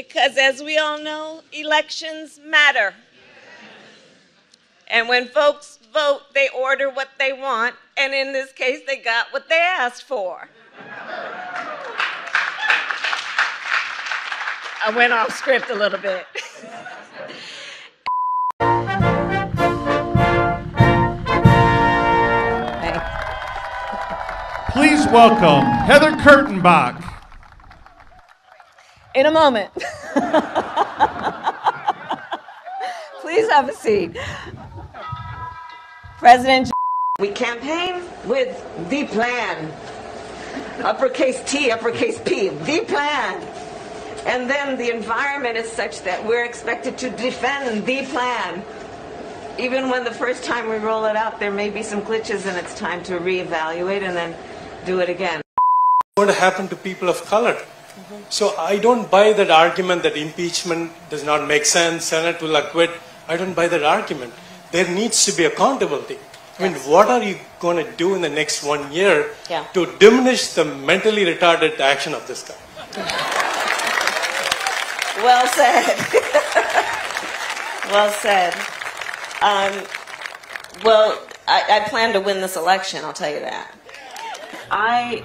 Because as we all know, elections matter. And when folks vote, they order what they want, and in this case, they got what they asked for. I went off script a little bit. Please welcome Heather Kurtenbach. In a moment. Please have a seat. President. We campaign with the plan. Uppercase T, uppercase P, the plan. And then the environment is such that we're expected to defend the plan. Even when the first time we roll it out, there may be some glitches and it's time to reevaluate and then do it again. What happened to people of color? So I don't buy that argument that impeachment does not make sense, Senate will acquit. I don't buy that argument. There needs to be accountability. I mean, what are you going to do in the next 1 year to diminish the mentally retarded action of this guy? Well said. Well said. Well, I plan to win this election, I'll tell you that. I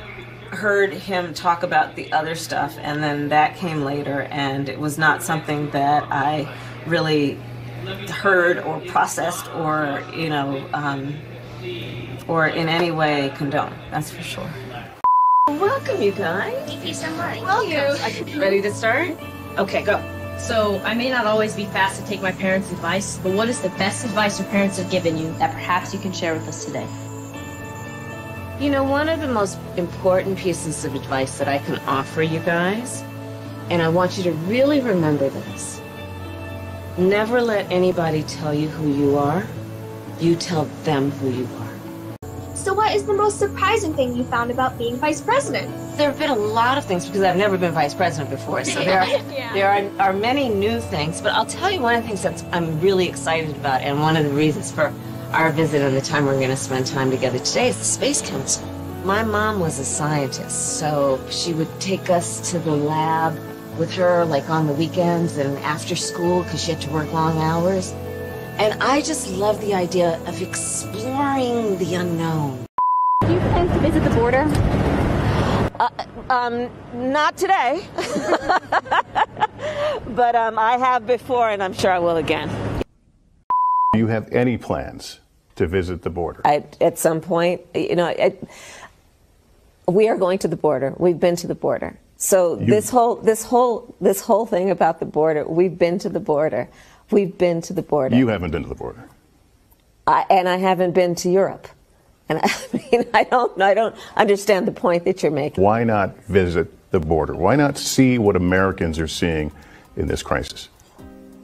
heard him talk about the other stuff, and then that came later, and it was not something that I really heard or processed or, you know, or in any way condone. That's for sure. Welcome, you guys. Thank you so much. Welcome. Ready to start? Okay, go. So, I may not always be fast to take my parents' advice, but what is the best advice your parents have given you that perhaps you can share with us today? You know, one of the most important pieces of advice that I can offer you guys, and I want you to really remember this, never let anybody tell you who you are. You tell them who you are. So what is the most surprising thing you found about being vice president? There have been a lot of things because I've never been vice president before, so there are many new things, but I'll tell you one of the things that I'm really excited about, and one of the reasons for our visit and the time we're going to spend time together today is the Space Council. My mom was a scientist, so she would take us to the lab with her, like on the weekends and after school, because she had to work long hours. And I just love the idea of exploring the unknown. Do you plan to visit the border? Not today. But I have before, and I'm sure I will again. Do you have any plans to visit the border? At some point, you know, we are going to the border. We've been to the border. So this whole thing about the border, we've been to the border. We've been to the border. You haven't been to the border. And I haven't been to Europe. And I mean, I don't understand the point that you're making. Why not visit the border? Why not see what Americans are seeing in this crisis?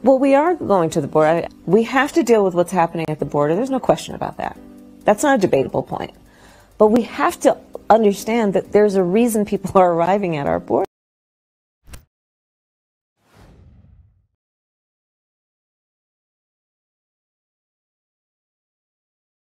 Well, we are going to the border. We have to deal with what's happening at the border. There's no question about that. That's not a debatable point. But we have to understand that there's a reason people are arriving at our border.